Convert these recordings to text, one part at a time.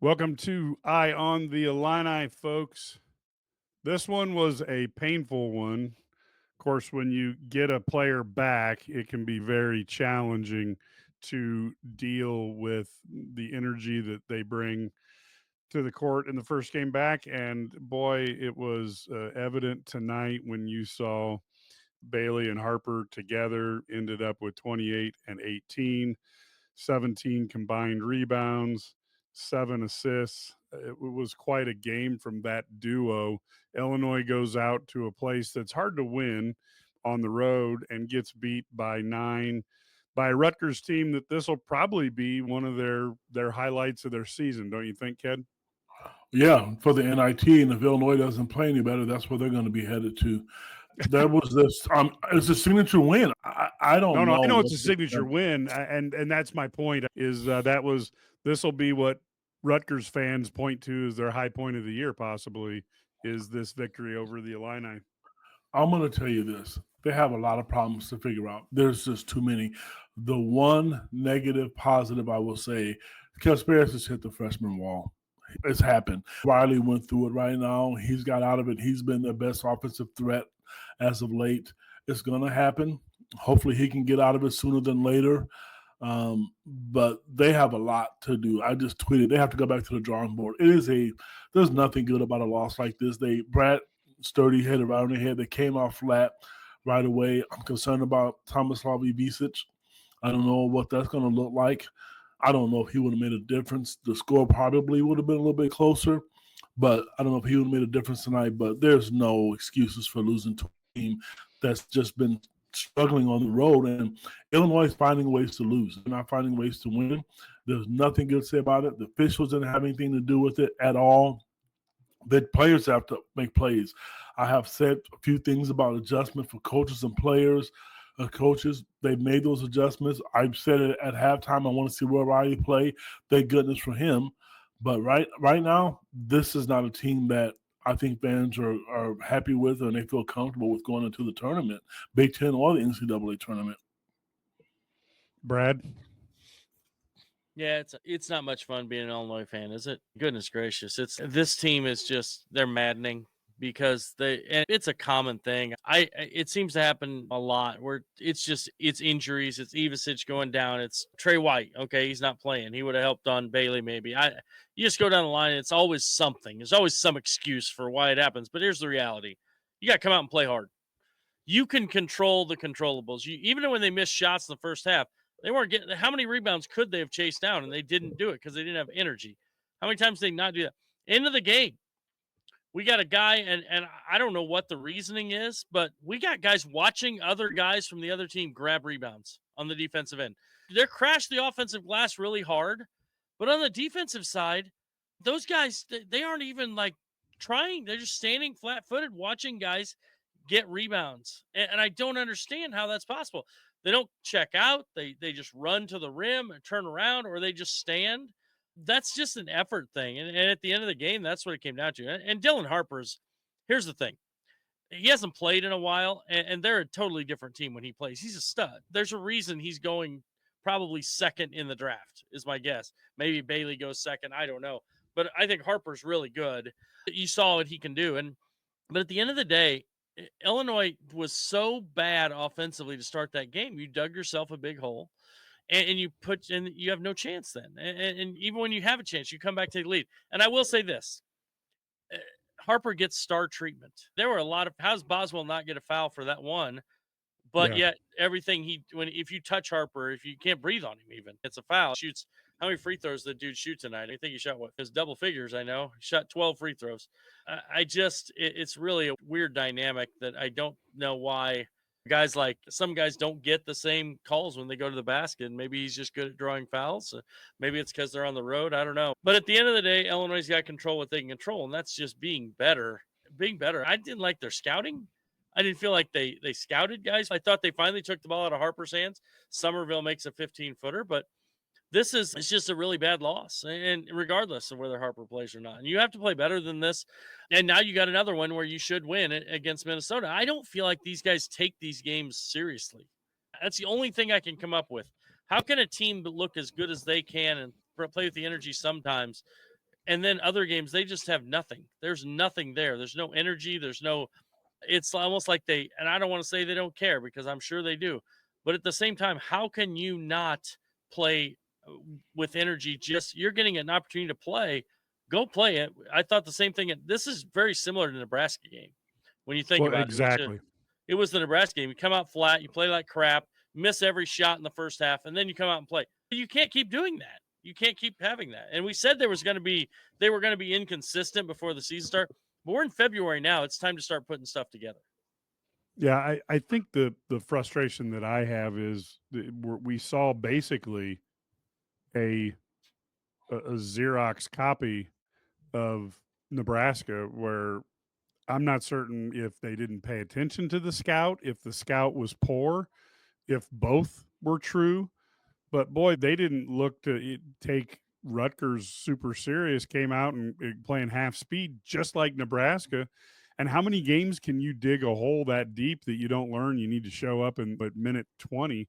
Welcome to Eye on the Illini, folks. This one was a painful one. Of course, when you get a player back, it can be very challenging to deal with the energy that they bring to the court in the first game back. And boy, it was evident tonight when you saw Bailey and Harper together ended up with 28 and 18, 17 combined rebounds, 7 assists. It was quite a game from that duo. Illinois goes out to a place that's hard to win on the road and gets beat by 9 by a Rutgers team that this will probably be one of their highlights of their season, don't you think, Ked? Yeah, for the NIT, and if Illinois doesn't play any better, that's where they're going to be headed to. That was this. It's a signature win. I No, don't no, I know know it's what a to signature expect. win, and that's my point. Is that was this will be what Rutgers fans point to as their high point of the year, possibly, is this victory over the Illini. I'm going to tell you this. They have a lot of problems to figure out. There's just too many. The one negative positive I will say, Casparis has hit the freshman wall. It's happened. Riley went through it right now. He's got out of it. He's been their best offensive threat as of late. It's going to happen. Hopefully, he can get out of it sooner than later. But they have a lot to do. I just tweeted they have to go back to the drawing board. There's nothing good about a loss like this. Brad Sturdy hit it right on the head. They came out flat right away. I'm concerned about Tomislav Ivicic. I don't know what that's going to look like. I don't know if he would have made a difference. The score probably would have been a little bit closer, but I don't know if he would have made a difference tonight. But there's no excuses for losing to a team that's just been struggling on the road. And Illinois is finding ways to lose. They're not finding ways to win. There's nothing good to say about it. The officials didn't have anything to do with it at all. The players have to make plays. I have said a few things about adjustment for coaches and players. Coaches, they've made those adjustments. I've said it at halftime. I want to see Will Riley play. Thank goodness for him. But right now, this is not a team that I think fans are happy with and they feel comfortable with going into the tournament, Big Ten or the NCAA tournament. Brad, Yeah, it's not much fun being an Illinois fan, is it? Goodness gracious. This team is just they're maddening because and it's a common thing. It seems to happen a lot where it's injuries, it's Ivicic going down, it's Trey White. Okay, he's not playing. He would have helped on Bailey maybe. You just go down the line and it's always something. There's always some excuse for why it happens. But here's the reality. You got to come out and play hard. You can control the controllables. Even when they missed shots in the first half, they weren't getting. How many rebounds could they have chased down, and they didn't do it because they didn't have energy? How many times did they not do that? End of the game, we got a guy, and I don't know what the reasoning is, but we got guys watching other guys from the other team grab rebounds on the defensive end. They're crashed the offensive glass really hard, but on the defensive side, those guys they aren't even like trying. They're just standing flat-footed, watching guys get rebounds, and I don't understand how that's possible. They don't check out. They just run to the rim and turn around, or they just stand. That's just an effort thing. And at the end of the game, that's what it came down to. And Dylan Harper's, here's the thing. He hasn't played in a while, and they're a totally different team when he plays. He's a stud. There's a reason he's going probably second in the draft, is my guess. Maybe Bailey goes second. I don't know. But I think Harper's really good. You saw what he can do. But at the end of the day, Illinois was so bad offensively to start that game. You dug yourself a big hole, and you have no chance then. And even when you have a chance, you come back to the lead. And I will say this: Harper gets star treatment. There were a lot of how's Boswell not get a foul for that one? But yeah. yet everything if you touch Harper, if you can't breathe on him, even it's a foul. Shoots how many free throws did the dude shoot tonight? I think he shot his double figures. I know he shot 12 free throws. It's really a weird dynamic that I don't know why some guys don't get the same calls when they go to the basket. Maybe he's just good at drawing fouls. Maybe it's because they're on the road. I don't know. But at the end of the day, Illinois got control what they can control, and that's just being better. Being better. I didn't like their scouting. I didn't feel like they scouted guys. I thought they finally took the ball out of Harper's hands. Somerville makes a 15-footer, but it's just a really bad loss. And regardless of whether Harper plays or not, and you have to play better than this. And now you got another one where you should win against Minnesota. I don't feel like these guys take these games seriously. That's the only thing I can come up with. How can a team look as good as they can and play with the energy sometimes And then other games, they just have nothing. There's nothing there. There's no energy. It's almost like and I don't want to say they don't care because I'm sure they do. But at the same time, how can you not play with energy? You're getting an opportunity to play. Go play it. I thought the same thing. This is very similar to the Nebraska game when you think about exactly. it was the Nebraska game. You come out flat, you play like crap, miss every shot in the first half, and then you come out and play. You can't keep doing that. You can't keep having that. And we said they were going to be inconsistent before the season started. But we're in February now. It's time to start putting stuff together. Yeah, I think the frustration that I have is we saw basically a Xerox copy of Nebraska where I'm not certain if they didn't pay attention to the scout, if the scout was poor, if both were true. But boy, they didn't look to take Rutgers super serious, came out and playing half speed just like Nebraska. And how many games can you dig a hole that deep that you don't learn you need to show up in minute 20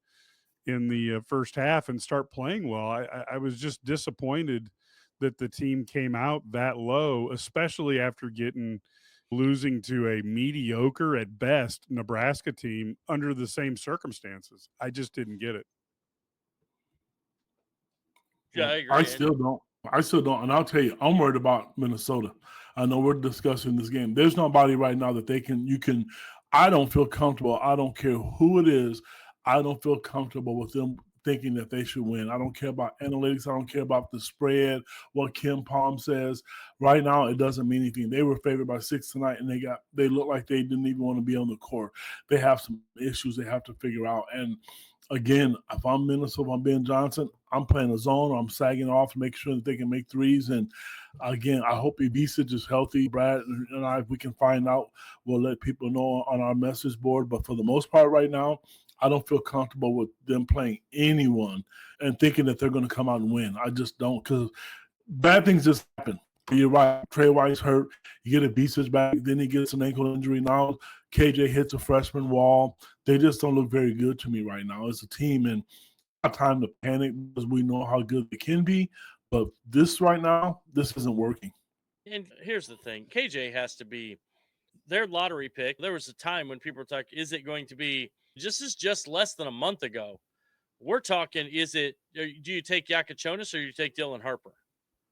in the first half and start playing well? I was just disappointed that the team came out that low, especially after losing to a mediocre at best Nebraska team under the same circumstances. I just didn't get it. Yeah, I agree. I still don't. And I'll tell you, I'm worried about Minnesota. I know we're discussing this game. There's nobody right now that I don't feel comfortable. I don't care who it is. I don't feel comfortable with them thinking that they should win. I don't care about analytics. I don't care about the spread, what Kim Palm says. Right now, it doesn't mean anything. They were favored by 6 tonight, and they look like they didn't even want to be on the court. They have some issues they have to figure out. And again, if I'm Minnesota, if I'm Ben Johnson, I'm playing a zone. I'm sagging off to make sure that they can make threes. And again, I hope Ibisevic is healthy. Brad and I, if we can find out, we'll let people know on our message board. But for the most part right now, I don't feel comfortable with them playing anyone and thinking that they're going to come out and win. I just don't, because bad things just happen. You're right. Trey White's hurt. You get Ibisevic back. Then he gets an ankle injury. Now KJ hits a freshman wall. They just don't look very good to me right now as a team. And not time to panic because we know how good they can be. But this right now, this isn't working. And here's the thing. KJ has to be their lottery pick. There was a time when people were talking, is it going to be just less than a month ago? We're talking, do you take Yakachonis or do you take Dylan Harper?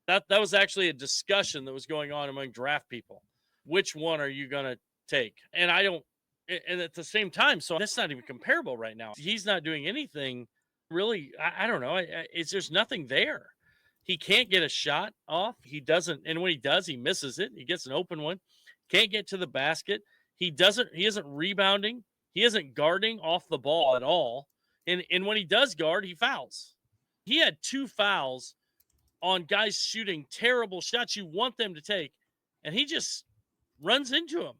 That was actually a discussion that was going on among draft people. Which one are you going to take? And at the same time, so that's not even comparable right now. He's not doing anything really. I don't know. There's nothing there. He can't get a shot off. He doesn't. And when he does, he misses it. He gets an open one. Can't get to the basket. He isn't rebounding. He isn't guarding off the ball at all. And when he does guard, he fouls. He had 2 fouls on guys shooting terrible shots you want them to take, and he just runs into them.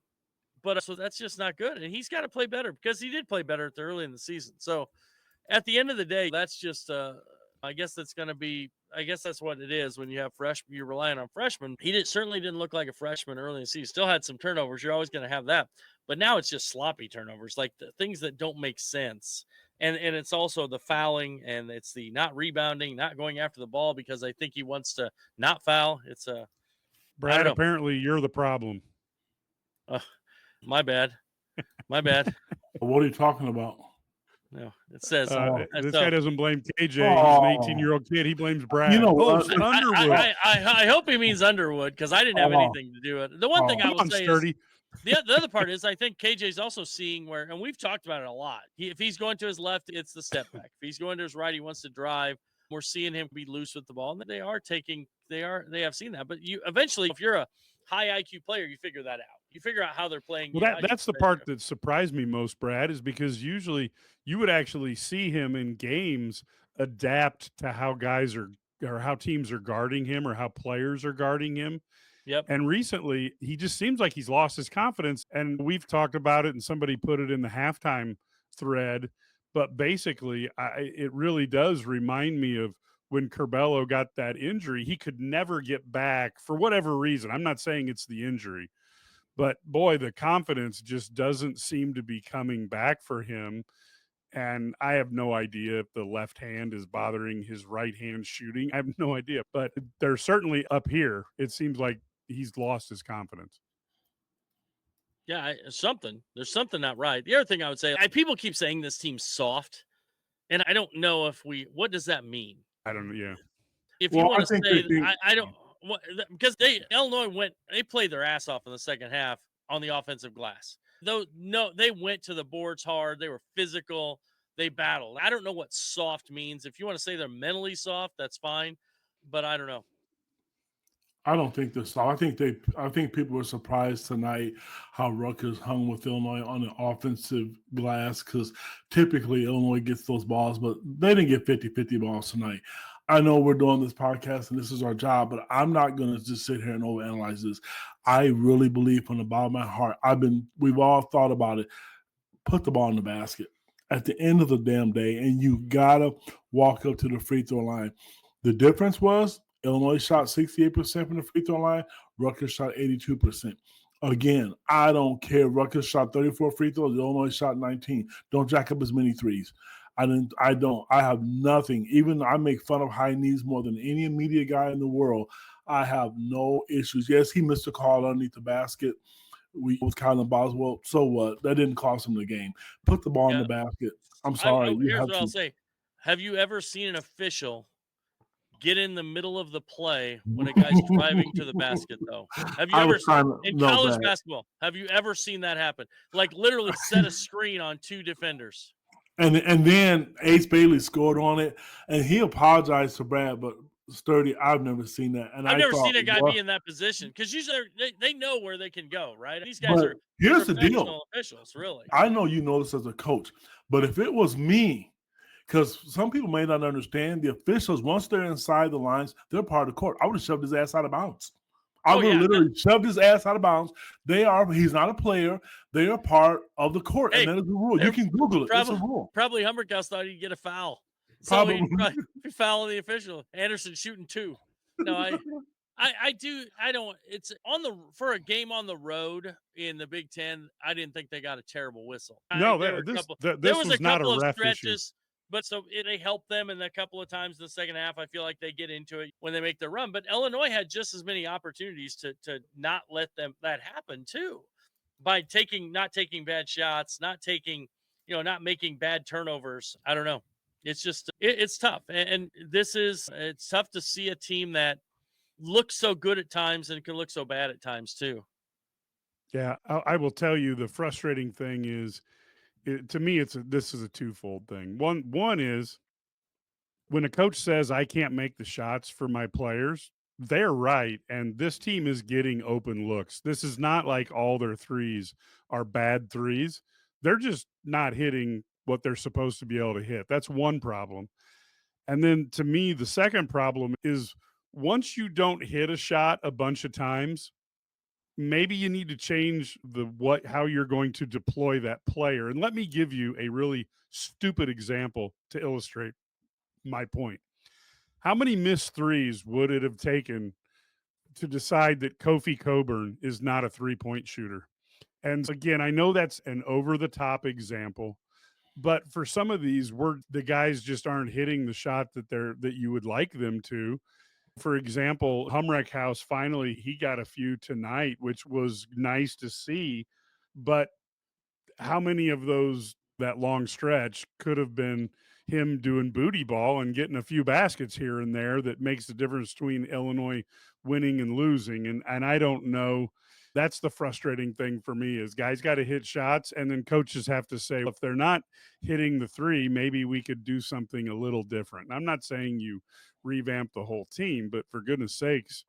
But so that's just not good, and he's got to play better because he did play better early in the season. So at the end of the day, that's just I guess that's what it is when you have freshmen. You're relying on freshmen. He certainly didn't look like a freshman early in the season. Still had some turnovers. You're always going to have that, but now it's just sloppy turnovers, like the things that don't make sense. And it's also the fouling, and it's the not rebounding, not going after the ball because I think he wants to not foul. It's Brad, apparently you're the problem. My bad. What are you talking about? No, it says this guy doesn't blame KJ. He's an 18-year-old kid. He blames Brad. You know what? Underwood. I hope he means Underwood because I didn't have anything to do with it. The one thing I will say is the other part is I think KJ's also seeing and we've talked about it a lot. If he's going to his left, it's the step back. If he's going to his right, he wants to drive. We're seeing him be loose with the ball, and they have seen that. But you eventually, if you're a high IQ player, you figure that out. You figure out how they're playing. Well, that's the part that surprised me most, Brad, is because usually you would actually see him in games adapt to how guys are or how teams are guarding him or how players are guarding him. Yep. And recently, he just seems like he's lost his confidence. And we've talked about it, and somebody put it in the halftime thread. But basically, it really does remind me of when Curbelo got that injury. He could never get back for whatever reason. I'm not saying it's the injury. But, boy, the confidence just doesn't seem to be coming back for him. And I have no idea if the left hand is bothering his right hand shooting. I have no idea, but they're certainly up here. It seems like he's lost his confidence. Yeah, something. There's something not right. The other thing I would say, people keep saying this team's soft, and I don't know if what does that mean? I don't know. Yeah. If you Well, want I to think say, they think I don't, because Illinois played their ass off in the second half on the offensive glass. Though, no, they went to the boards hard. They were physical. They battled. I don't know what soft means. If you want to say they're mentally soft, that's fine, but I don't know. I don't think they're soft. I think people were surprised tonight how Rutgers hung with Illinois on the offensive glass because typically Illinois gets those balls, but they didn't get 50-50 balls tonight. I know we're doing this podcast and this is our job, but I'm not going to just sit here and overanalyze this. I really believe from the bottom of my heart, we've all thought about it. Put the ball in the basket at the end of the damn day, and you got to walk up to the free throw line. The difference was Illinois shot 68% from the free throw line. Rutgers shot 82%. Again, I don't care. Rutgers shot 34 free throws. Illinois shot 19. Don't jack up as many threes. I don't. I have nothing. Even I make fun of high knees more than any media guy in the world. I have no issues. Yes, he missed a call underneath the basket. With Kylan Boswell. So what? That didn't cost him the game. Put the ball in the basket. I'm sorry. Here's what I'll say. Have you ever seen an official get in the middle of the play when a guy's driving to the basket, though? Have you ever seen in college basketball? Have you ever seen that happen? Like literally set a screen on two defenders. And then Ace Bailey scored on it, and he apologized to Brad, but Sturdy, I've never seen that. And I've never seen a guy be in that position because usually they know where they can go, right? These guys are here's the deal. Officials, really. I know you know this as a coach, but if it was me, because some people may not understand, the officials, once they're inside the lines, they're part of the court. I would have shoved his ass out of bounds. I would have literally shoved his ass out of bounds. He's not a player. They are part of the court, and that is the rule. You can Google it. It's a rule. Probably Humbergast thought he'd get a foul. So he'd foul the official. Anderson shooting two. No, I do. I don't. It's for a game on the road in the Big Ten. I didn't think they got a terrible whistle. No, there was a couple of stretches. But they helped them in a couple of times in the second half. I feel like they get into it when they make their run. But Illinois had just as many opportunities to not let that happen too, by not taking bad shots, not making bad turnovers. I don't know. It's just it's tough, and it's tough to see a team that looks so good at times and can look so bad at times too. Yeah, I will tell you the frustrating thing is. To me, this is a twofold thing. One is when a coach says I can't make the shots for my players, they're right, and this team is getting open looks. This is not like all their threes are bad threes. They're just not hitting what they're supposed to be able to hit. That's one problem. And then to me, the second problem is once you don't hit a shot a bunch of times, maybe you need to change how you're going to deploy that player. And let me give you a really stupid example to illustrate my point. How many missed threes would it have taken to decide that Kofi Coburn is not a three-point shooter? And again, I know that's an over-the-top example, but for some of these, the guys just aren't hitting the shot that you would like them to. For example, Humreck House, finally, he got a few tonight, which was nice to see. But how many of that long stretch could have been him doing booty ball and getting a few baskets here and there that makes the difference between Illinois winning and losing? And I don't know. That's the frustrating thing for me is guys got to hit shots, and then coaches have to say, if they're not hitting the three, maybe we could do something a little different. I'm not saying you revamp the whole team, but for goodness sakes,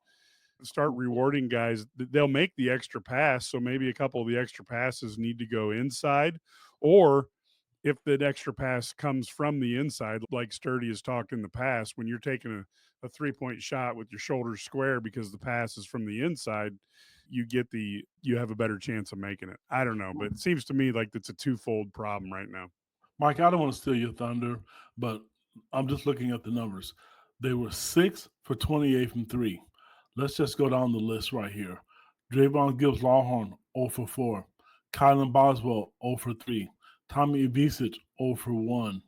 start rewarding guys. They'll make the extra pass, so maybe a couple of the extra passes need to go inside, or if the extra pass comes from the inside, like Sturdy has talked in the past, when you're taking a three-point shot with your shoulders square because the pass is from the inside, you have a better chance of making it. I don't know, but it seems to me like it's a twofold problem right now. Mike, I don't want to steal your thunder, but I'm just looking at the numbers. They were 6 for 28 from 3. Let's just go down the list right here. Drayvon Gibbs Lawhorn, 0 for 4. Kylan Boswell, 0 for 3. Tommy Ivisic 0 for 1.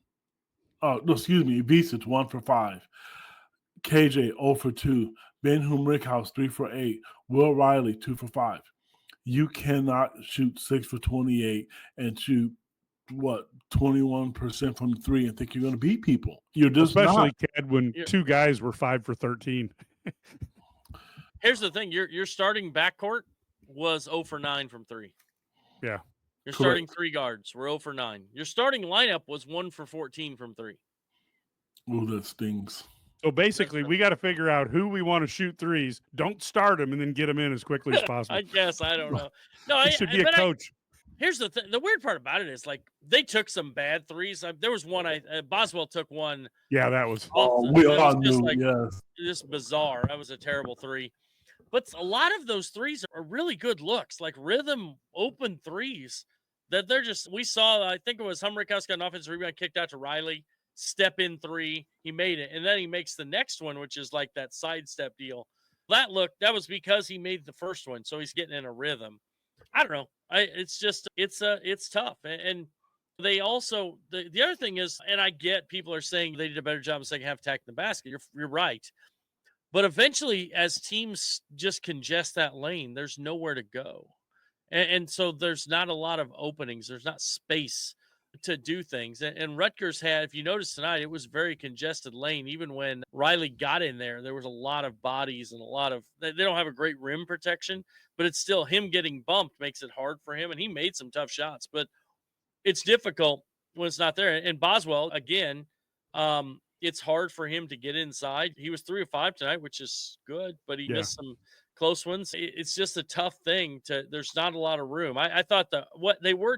Oh, no, excuse me. Ivisic 1 for 5. KJ 0 for 2. Ben Rickhouse 3 for 8. Will Riley 2 for 5. You cannot shoot 6 for 28 and shoot 21% from 3 and think you're going to beat people. You're just especially not. Ked, when two guys were 5 for 13. Here's the thing: your starting backcourt was 0 for 9 from 3. Yeah. Your starting 3 guards were 0 for 9. Your starting lineup was 1 for 14 from 3. Oh, that stings. So basically, we got to figure out who we want to shoot threes. Don't start them and then get them in as quickly as possible. I guess. I don't know. No, He should be a coach. Here's the thing. The weird part about it is, like, they took some bad threes. There was one. Boswell took one. Yeah, that was. We all knew. Like, yes. Just bizarre. That was a terrible 3. But a lot of those threes are really good looks, like rhythm open threes that they're just. We saw. I think it was Humrickhouse got an offensive rebound kicked out to Riley. Step in 3, he made it, and then he makes the next one, which is like that sidestep deal. That was because he made the first one, so he's getting in a rhythm. I don't know. It's tough, and they also the other thing is, and I get people are saying they did a better job in the second half attacking the basket. You're right, but eventually, as teams just congest that lane, there's nowhere to go, and so there's not a lot of openings. There's not space to do things. And Rutgers had, if you notice tonight, it was very congested lane. Even when Riley got in there was a lot of bodies and a lot of, they don't have a great rim protection, but it's still him getting bumped makes it hard for him. And he made some tough shots, but it's difficult when it's not there. And Boswell, again, it's hard for him to get inside. He was 3 of 5 tonight, which is good, but he missed some close ones. It's just a tough thing there's not a lot of room. I thought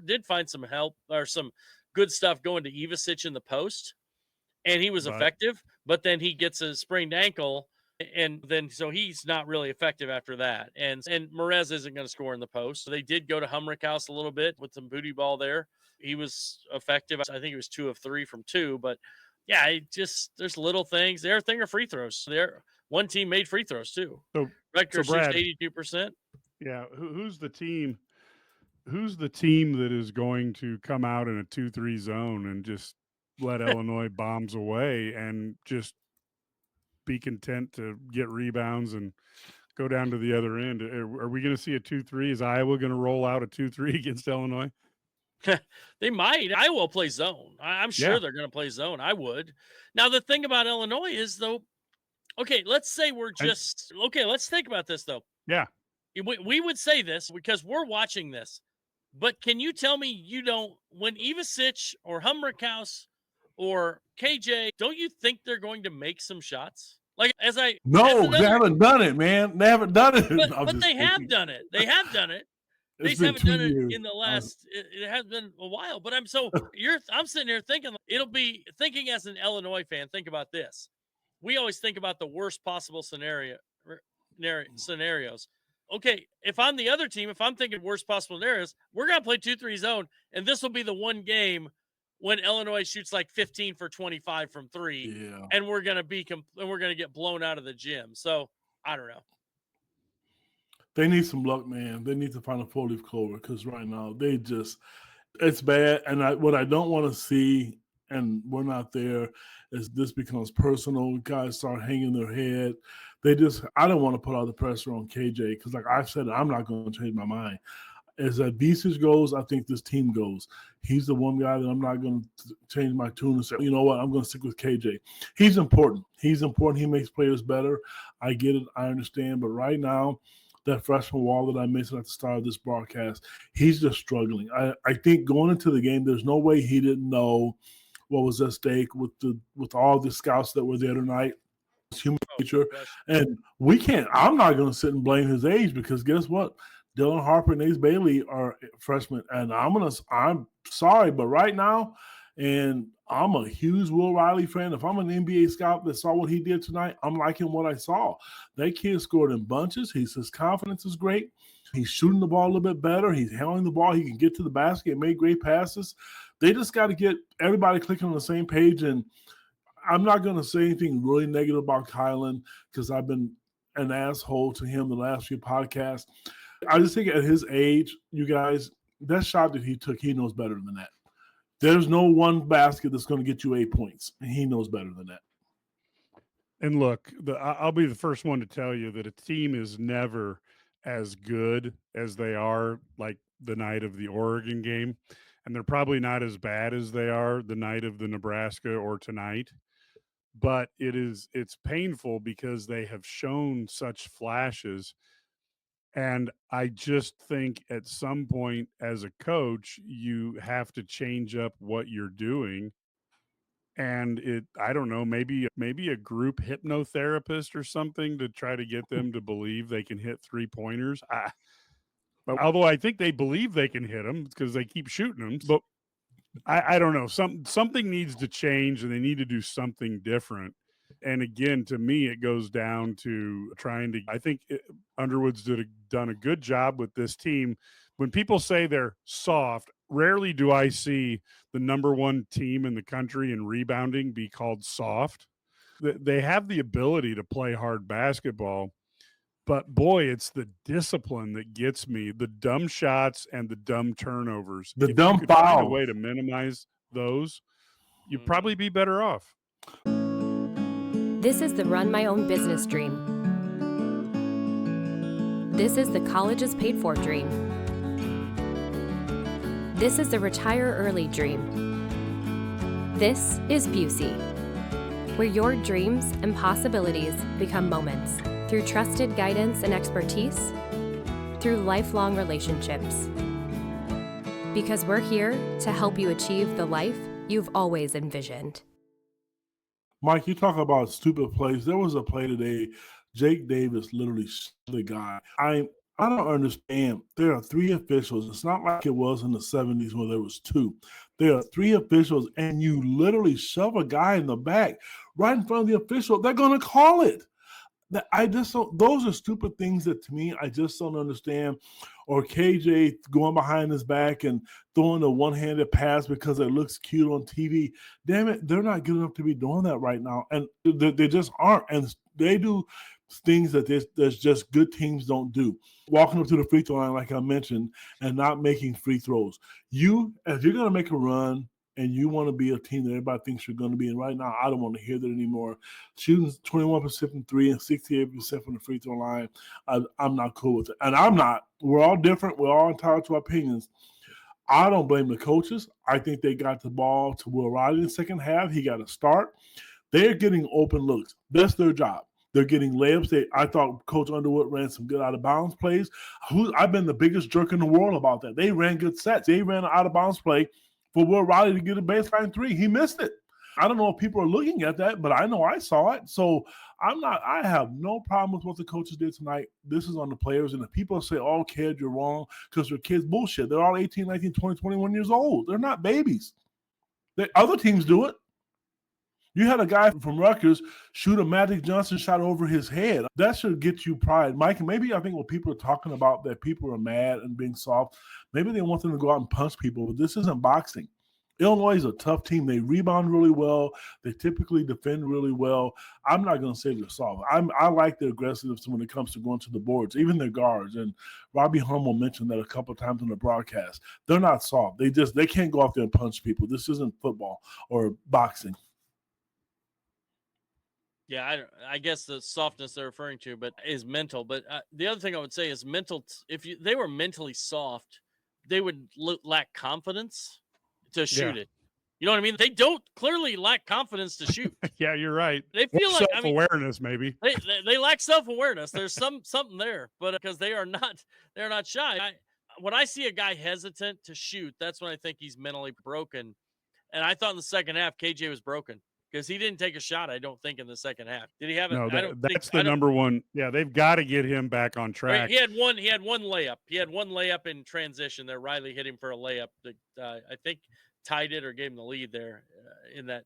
did find some help or some good stuff going to Ivisic in the post, and he was effective, but then he gets a sprained ankle, and then so he's not really effective after that. And Merez isn't going to score in the post. So they did go to Humrickhouse a little bit with some booty ball there. He was effective. I think he was 2 of 3 from 2, but yeah, there's little things. The other thing are free throws. One team made free throws too. So Rutgers Brad, 82%. Yeah, who's the team? Who's the team that is going to come out in a 2-3 zone and just let Illinois bombs away and just be content to get rebounds and go down to the other end? Are we going to see a 2-3? Is Iowa going to roll out a 2-3 against Illinois? They might. Iowa will play zone. I'm sure they're going to play zone. I would. Now, the thing about Illinois is, though, okay, let's say let's think about this, though. Yeah. We would say this because we're watching this. But can you tell me when Ivisic or Humrickhouse or KJ, don't you think they're going to make some shots? Like, No, they haven't done it, man. They haven't done it. But they have done it. They have done it. They haven't done it in the last. It has been a while, but I'm sitting here thinking thinking as an Illinois fan. Think about this. We always think about the worst possible scenarios. Okay, if I'm the other team, if I'm thinking worst possible scenarios, we're gonna play 2-3 zone, and this will be the one game when Illinois shoots like 15 for 25 from 3, and we're gonna get blown out of the gym. So I don't know. They need some luck, man. They need to find a 4-leaf clover because right now it's bad. And what I don't want to see, and we're not there, is this becomes personal. Guys start hanging their head. I don't want to put all the pressure on KJ because, like I've said, I'm not going to change my mind. As Ivisic goes, I think this team goes. He's the one guy that I'm not going to change my tune and say, you know what, I'm going to stick with KJ. He's important. He makes players better. I get it. I understand. But right now, that freshman wall that I mentioned at the start of this broadcast, he's just struggling. I think going into the game, there's no way he didn't know what was at stake with all the scouts that were there tonight. It's human nature. And I'm not going to sit and blame his age because guess what? Dylan Harper and Ace Bailey are freshmen. And I'm sorry, but right now, and I'm a huge Will Riley fan. If I'm an NBA scout that saw what he did tonight, I'm liking what I saw. That kid scored in bunches. His confidence is great. He's shooting the ball a little bit better. He's handling the ball. He can get to the basket and make great passes. They just got to get everybody clicking on the same page. And I'm not going to say anything really negative about Kylan because I've been an asshole to him the last few podcasts. I just think at his age, you guys, that shot that he took, he knows better than that. There's no one basket that's going to get you 8 points. And he knows better than that. And look, I'll be the first one to tell you that a team is never as good as they are like the night of the Oregon game. And they're probably not as bad as they are the night of the Nebraska or tonight. But it's painful because they have shown such flashes. And I just think at some point as a coach, you have to change up what you're doing. And I don't know, maybe a group hypnotherapist or something to try to get them to believe they can hit 3-pointers. But although I think they believe they can hit them because they keep shooting them. But I don't know. Something needs to change, and they need to do something different. And again, to me, it goes down to trying to. I think Underwood's done a good job with this team. When people say they're soft, rarely do I see the number one team in the country in rebounding be called soft. They have the ability to play hard basketball, but boy, it's the discipline that gets me. The dumb shots and the dumb turnovers. The If dumb you could find a fouls. way to minimize those, you'd probably be better off. This is the Run My Own Business dream. This is the colleges paid for dream. This is the retire early dream. This is Busey, where your dreams and possibilities become moments through trusted guidance and expertise, through lifelong relationships. Because we're here to help you achieve the life you've always envisioned. Mike, you talk about stupid plays. There was a play today. Jake Davis literally the guy. I don't understand. There are 3 officials. It's not like it was in the 70s where there was 2. There are 3 officials, and you literally shove a guy in the back right in front of the official. They're going to call it. I just don't. Those are stupid things that to me I just don't understand. Or KJ going behind his back and throwing a one-handed pass because it looks cute on TV. Damn it, they're not good enough to be doing that right now, and they just aren't. And they do things that there's just good teams don't do. Walking up to the free throw line, like I mentioned, and not making free throws. If you're going to make a run and you want to be a team that everybody thinks you're going to be, and right now I don't want to hear that anymore. Shooting 21% from 3 and 68% from the free throw line, I'm not cool with it. And I'm not. We're all different. We're all entitled to our opinions. I don't blame the coaches. I think they got the ball to Will Riley in the second half. He got a start. They're getting open looks. That's their job. They're getting layups. I thought Coach Underwood ran some good out-of-bounds plays. I've been the biggest jerk in the world about that. They ran good sets. They ran an out-of-bounds play for Will Riley to get a baseline 3. He missed it. I don't know if people are looking at that, but I know I saw it. So I have no problem with what the coaches did tonight. This is on the players. And if people say, oh, kid, you're wrong because they're kids, bullshit. They're all 18, 19, 20, 21 years old. They're not babies. Other teams do it. You had a guy from Rutgers shoot a Magic Johnson shot over his head. That should get you pride. Mike, maybe I think what people are talking about, that people are mad and being soft, maybe they want them to go out and punch people, but this isn't boxing. Illinois is a tough team. They rebound really well. They typically defend really well. I'm not going to say they're soft. I like their aggressiveness when it comes to going to the boards, even their guards. And Robbie Hummel mentioned that a couple of times on the broadcast. They're not soft. They can't go out there and punch people. This isn't football or boxing. Yeah, I guess the softness they're referring to, but is mental. But the other thing I would say is mental. If they were mentally soft, they would lack confidence to shoot it. You know what I mean? They don't clearly lack confidence to shoot. Yeah, you're right. They feel like self-awareness, maybe. They lack self-awareness. There's something there, but because they're not shy. When I see a guy hesitant to shoot, that's when I think he's mentally broken. And I thought in the second half, KJ was broken. Because he didn't take a shot, I don't think, in the second half. Did he have it? No, that's the number one. Yeah, they've got to get him back on track. He had one layup. He had one layup in transition there. Riley hit him for a layup that I think tied it or gave him the lead there in that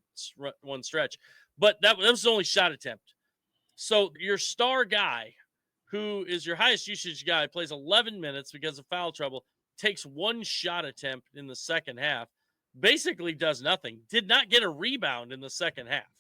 one stretch. But that was the only shot attempt. So your star guy, who is your highest usage guy, plays 11 minutes because of foul trouble, takes one shot attempt in the second half. Basically does nothing, did not get a rebound in the second half.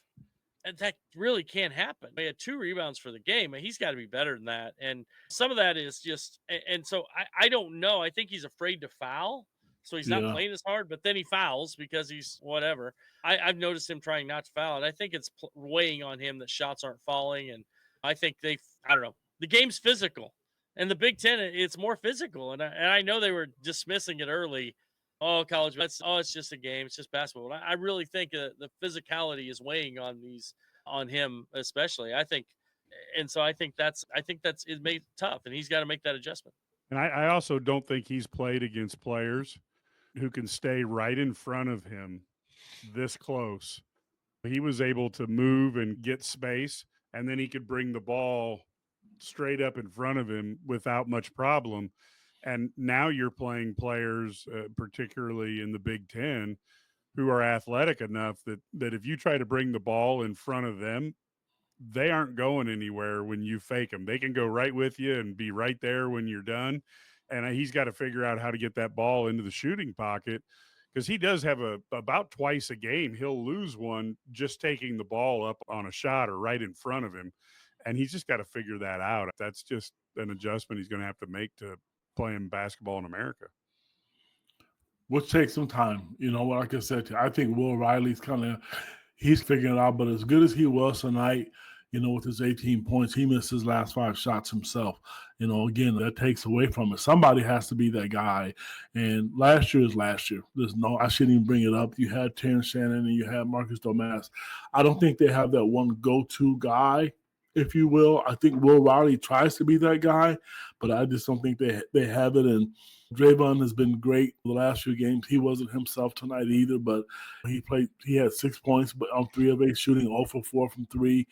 And that really can't happen. He had 2 rebounds for the game, and he's got to be better than that. And some of that is just, and so I don't know. I think he's afraid to foul. so he's not Yeah. playing as hard, but then he fouls because he's whatever. I've noticed him trying not to foul, and I think it's weighing on him that shots aren't falling. And I think I don't know, the game's physical, and the Big Ten, it's more physical. And I know they were dismissing it early. Oh, college, it's just a game, it's just basketball. But I really think the physicality is weighing on him, especially. I think, and so I think that's it made it tough, and he's got to make that adjustment. And I also don't think he's played against players who can stay right in front of him this close. He was able to move and get space, and then he could bring the ball straight up in front of him without much problem. And now you're playing players, particularly in the Big Ten, who are athletic enough that if you try to bring the ball in front of them, they aren't going anywhere when you fake them. They can go right with you and be right there when you're done. And he's got to figure out how to get that ball into the shooting pocket, because he does have about twice a game he'll lose one just taking the ball up on a shot or right in front of him. And he's just got to figure that out. That's just an adjustment he's going to have to make to playing basketball in America. Which takes some time. Like I said, I think Will Riley's he's figuring it out. But as good as he was tonight, with his 18 points, he missed his last 5 shots himself. Again, that takes away from it. Somebody has to be that guy. And last year is last year. I shouldn't even bring it up. You had Terrence Shannon and you had Marcus Domask. I don't think they have that one go-to guy, if you will. I think Will Riley tries to be that guy, but I just don't think they have it. And Draymond has been great the last few games. He wasn't himself tonight either, but he had 6 points, but on 3 of 8 shooting, 0 for 4 from 3.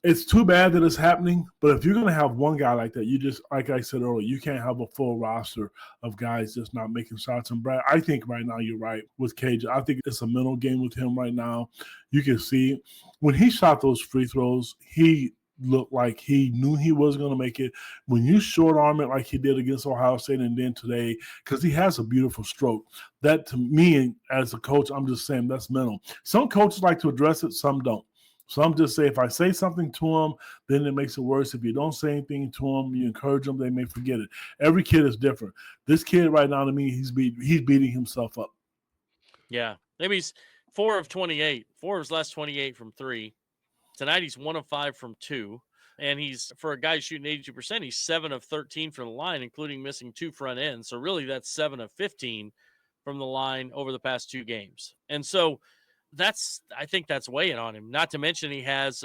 It's too bad that it's happening, but if you're going to have one guy like that, you just, like I said earlier, you can't have a full roster of guys just not making shots. And Brad, I think right now you're right with Cage. I think it's a mental game with him right now. You can see when he shot those free throws, he looked like he knew he was going to make it. When you short arm it like he did against Ohio State and then today, because he has a beautiful stroke. That, to me, as a coach, I'm just saying that's mental. Some coaches like to address it, some don't. Some just say, if I say something to them, then it makes it worse. If you don't say anything to them, you encourage them, they may forget it. Every kid is different. This kid right now, to me, he's beating himself up. Yeah. Maybe he's 4 of 28. 4 of his last 28 from 3. Tonight he's 1 of 5 from 2. And he's, for a guy shooting 82%, he's 7 of 13 from the line, including missing 2 front ends. So really that's 7 of 15 from the line over the past 2 games. And so I think that's weighing on him. Not to mention he has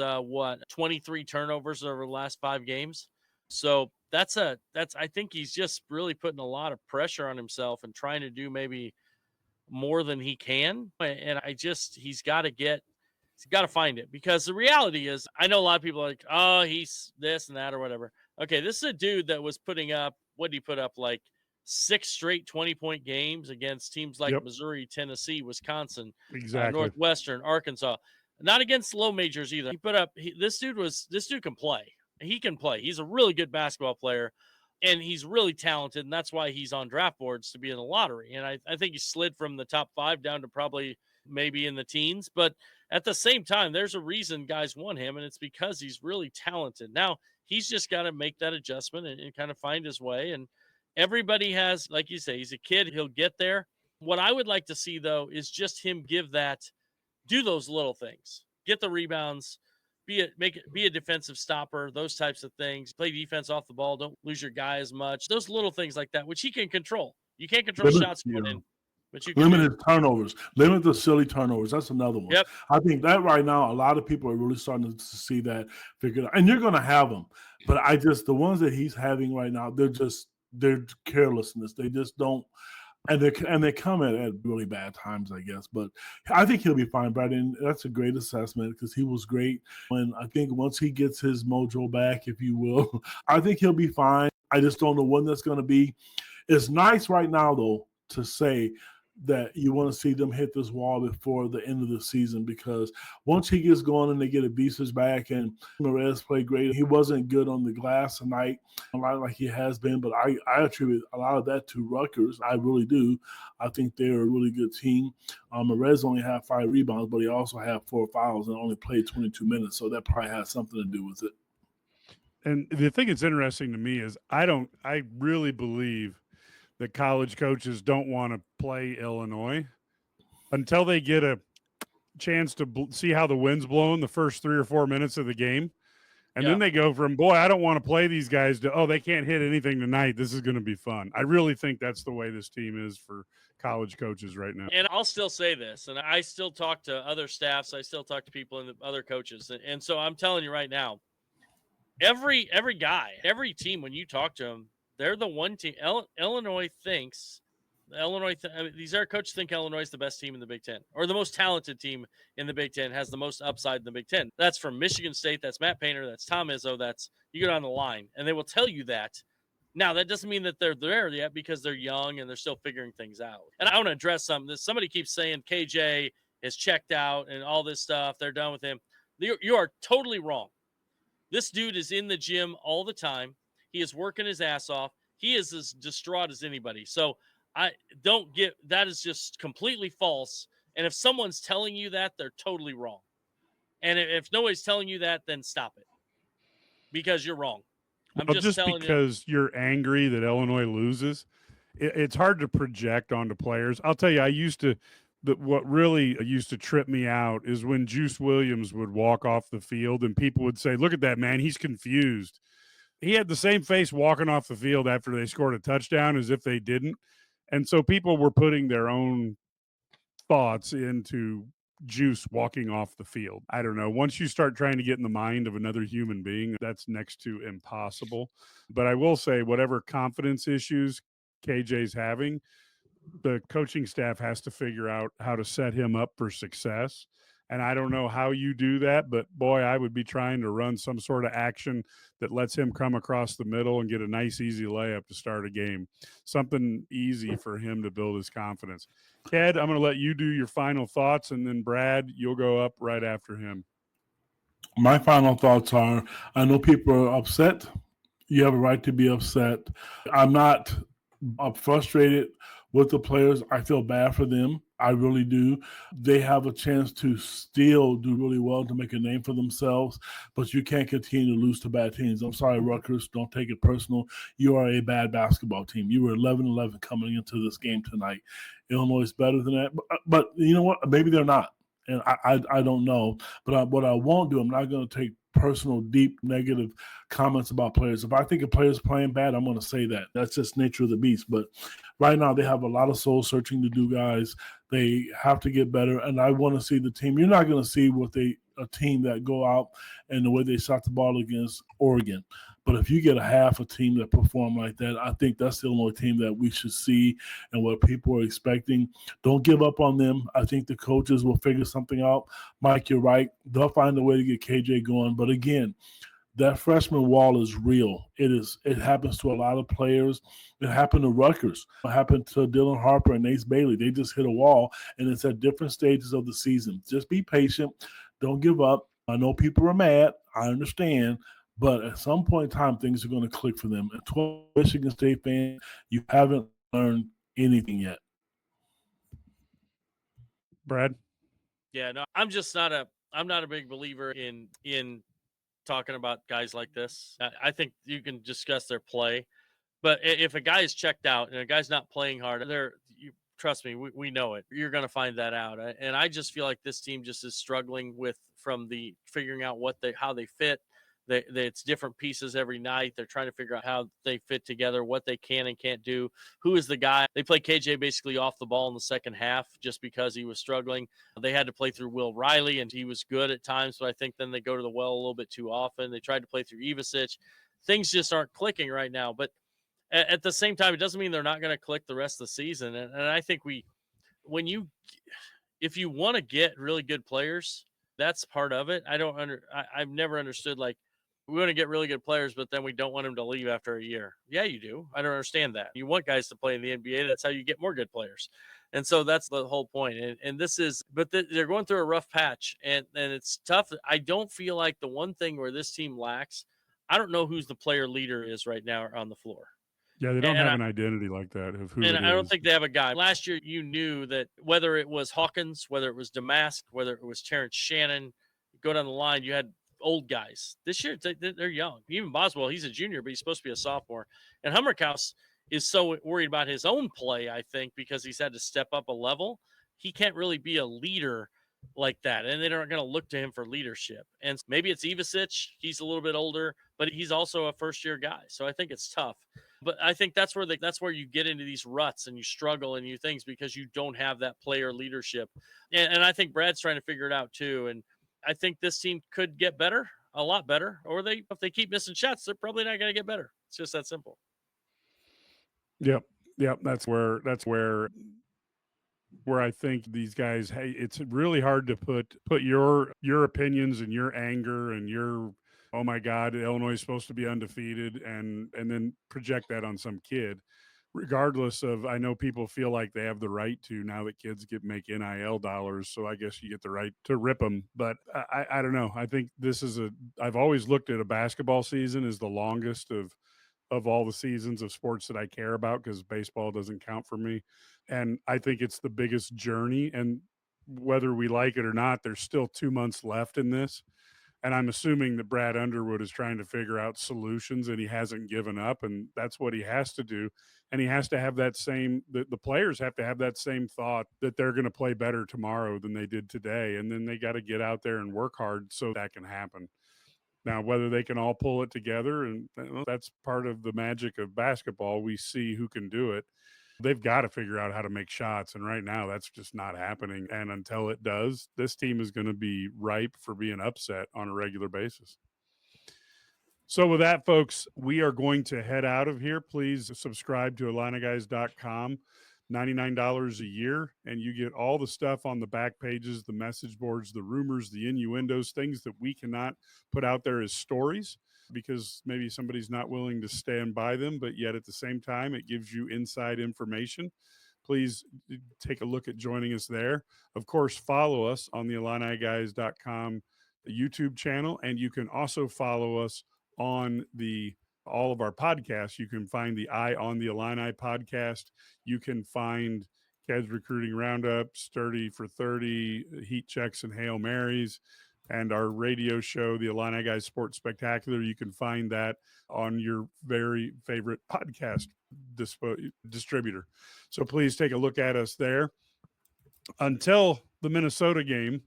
23 turnovers over the last 5 games. So I think he's just really putting a lot of pressure on himself and trying to do maybe more than he can. And he's got to find it, because the reality is, I know a lot of people are like, oh, he's this and that or whatever. Okay, this is a dude that was putting up, what did he put up, like 6 straight 20-point games against teams like Missouri, Tennessee, Wisconsin, Northwestern, Arkansas. Not against low majors either. He put up. This dude can play. He can play. He's a really good basketball player, and he's really talented, and that's why he's on draft boards to be in the lottery. And I think he slid from the top 5 down to probably maybe in the teens. But at the same time, there's a reason guys want him, and it's because he's really talented. Now, he's just got to make that adjustment and kind of find his way. And everybody has, like you say, he's a kid. He'll get there. What I would like to see, though, is just him do those little things, get the rebounds, be a defensive stopper, those types of things. Play defense off the ball. Don't lose your guy as much. Those little things like that, which he can control. You can't control shots going in, but you can limit his turnovers. Limit the silly turnovers. That's another one. Yep. I think that right now, a lot of people are really starting to see that figured out. And you're going to have them. But the ones that he's having right now, they're carelessness. They just don't, and they come at really bad times, I guess. But I think he'll be fine, Brad. And that's a great assessment, because he was great. And I think once he gets his mojo back, if you will, I think he'll be fine. I just don't know when that's going to be. It's nice right now, though, to say that you want to see them hit this wall before the end of the season, because once he gets going and they get Ibise's back, and Perez played great. He wasn't good on the glass tonight, a lot like he has been, but I attribute a lot of that to Rutgers. I really do. I think they're a really good team. Perez only had 5 rebounds, but he also had 4 fouls and only played 22 minutes, so that probably has something to do with it. And the thing that's interesting to me is I really believe that college coaches don't want to play Illinois until they get a chance to see how the wind's blowing the first 3 or 4 minutes of the game. And then they go from, boy, I don't want to play these guys, to, oh, they can't hit anything tonight. This is going to be fun. I really think that's the way this team is for college coaches right now. And I'll still say this, and I still talk to other staffs. I still talk to people and other coaches. And so I'm telling you right now, every guy, every team, when you talk to them, they're the one team. Illinois thinks these other coaches think Illinois is the best team in the Big Ten, or the most talented team in the Big Ten, has the most upside in the Big Ten. That's from Michigan State. That's Matt Painter. That's Tom Izzo. That's, you go down the line, and they will tell you that. Now, that doesn't mean that they're there yet, because they're young and they're still figuring things out. And I want to address something. Somebody keeps saying KJ is checked out and all this stuff. They're done with him. You are totally wrong. This dude is in the gym all the time. He is working his ass off. He is as distraught as anybody. So I don't get, that is just completely false. And if someone's telling you that, they're totally wrong. And if nobody's telling you that, then stop it, because you're wrong. I'm just telling because you're angry that Illinois loses, it's hard to project onto players. I'll tell you, what really used to trip me out is when Juice Williams would walk off the field and people would say, look at that, man, he's confused. He had the same face walking off the field after they scored a touchdown as if they didn't. And so people were putting their own thoughts into Juice walking off the field. I don't know. Once you start trying to get in the mind of another human being, that's next to impossible. But I will say, whatever confidence issues KJ's having, the coaching staff has to figure out how to set him up for success. And I don't know how you do that, but boy, I would be trying to run some sort of action that lets him come across the middle and get a nice, easy layup to start a game. Something easy for him to build his confidence. Ked, I'm going to let you do your final thoughts, and then Brad, you'll go up right after him. My final thoughts are, I know people are upset. You have a right to be upset. I'm not frustrated with the players. I feel bad for them. I really do. They have a chance to still do really well to make a name for themselves, but you can't continue to lose to bad teams. I'm sorry, Rutgers, don't take it personal. You are a bad basketball team. You were 11-11 coming into this game tonight. Illinois is better than that, but you know what? Maybe they're not, and I don't know. But what I won't do, I'm not going to take personal, deep, negative comments about players. If I think a player's playing bad, I'm going to say that. That's just nature of the beast. But right now, they have a lot of soul searching to do, guys. They have to get better, and I want to see the team. You're not going to see a team that go out and the way they shot the ball against Oregon. But if you get a team that perform like that, I think that's the Illinois team that we should see and what people are expecting. Don't give up on them. I think the coaches will figure something out. Mike, you're right. They'll find a way to get KJ going. But again, that freshman wall is real. It happens to a lot of players. It happened to Rutgers. It happened to Dylan Harper and Ace Bailey. They just hit a wall, and it's at different stages of the season. Just be patient. Don't give up. I know people are mad. I understand. But at some point in time, things are going to click for them. And to a Michigan State fan, you haven't learned anything yet. Brad? Yeah, no, I'm not a big believer in talking about guys like this. I think you can discuss their play, but if a guy is checked out and a guy's not playing hard, trust me, we know it. You're going to find that out. And I just feel like this team just is struggling from the figuring out how they fit. It's different pieces every night. They're trying to figure out how they fit together, what they can and can't do. Who is the guy? They play KJ basically off the ball in the second half just because he was struggling. They had to play through Will Riley, and he was good at times, but I think then they go to the well a little bit too often. They tried to play through Ivasic. Things just aren't clicking right now. But at the same time, it doesn't mean they're not going to click the rest of the season. And I think if you want to get really good players, that's part of it. I've never understood, like, we want to get really good players, but then we don't want them to leave after a year. Yeah, you do. I don't understand that. You want guys to play in the NBA. That's how you get more good players. And so that's the whole point. They're going through a rough patch, and it's tough. I don't feel like the one thing where this team lacks, I don't know who's the player leader is right now on the floor. Yeah, they don't have an identity like that of who it is. And I don't think they have a guy. Last year, you knew that whether it was Hawkins, whether it was Damask, whether it was Terrence Shannon, go down the line, you had old guys. This year, they're young. Even Boswell, he's a junior, but he's supposed to be a sophomore. And Hummerkaus, is so worried about his own play, I think, because he's had to step up a level. He can't really be a leader like that, and they aren't going to look to him for leadership. And maybe it's Ivasic. He's a little bit older, but he's also a first-year guy, so I think it's tough. But I think that's where you get into these ruts and you struggle and you things because you don't have that player leadership. And I think Brad's trying to figure it out too. And I think this team could get better, a lot better, or if they keep missing shots, they're probably not going to get better. It's just that simple. Yep. That's where I think these guys, hey, it's really hard to put your opinions and your anger and your, oh my God, Illinois is supposed to be undefeated, and then project that on some kid. Regardless of, I know people feel like they have the right to, now that kids make NIL dollars, so I guess you get the right to rip them. But I don't know. I think I've always looked at a basketball season as the longest of all the seasons of sports that I care about, because baseball doesn't count for me. And I think it's the biggest journey. And whether we like it or not, there's still 2 months left in this. And I'm assuming that Brad Underwood is trying to figure out solutions, and he hasn't given up, and that's what he has to do. And he has to have that the players have to have that same thought that they're going to play better tomorrow than they did today. And then they got to get out there and work hard so that can happen. Now, whether they can all pull it together, and that's part of the magic of basketball. We see who can do it. They've got to figure out how to make shots, and right now that's just not happening. And until it does, this team is going to be ripe for being upset on a regular basis. So with that, folks, we are going to head out of here. Please subscribe to IlliniGuys.com. $99 a year, and you get all the stuff on the back pages, the message boards, the rumors, the innuendos, things that we cannot put out there as stories because maybe somebody's not willing to stand by them, but yet at the same time, it gives you inside information. Please take a look at joining us there. Of course, follow us on the IlliniGuys.com YouTube channel, and you can also follow us on all of our podcasts. You can find the Eye on the Illini podcast. You can find Ked's Recruiting Roundup, Sturdy for 30, Heat Checks and Hail Marys, and our radio show, the Illini Guys Sports Spectacular. You can find that on your very favorite podcast distributor. So please take a look at us there. Until the Minnesota game,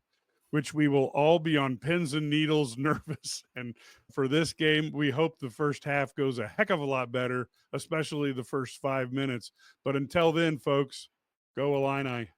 which we will all be on pins and needles nervous. And for this game, we hope the first half goes a heck of a lot better, especially the first 5 minutes. But until then, folks, go Illini.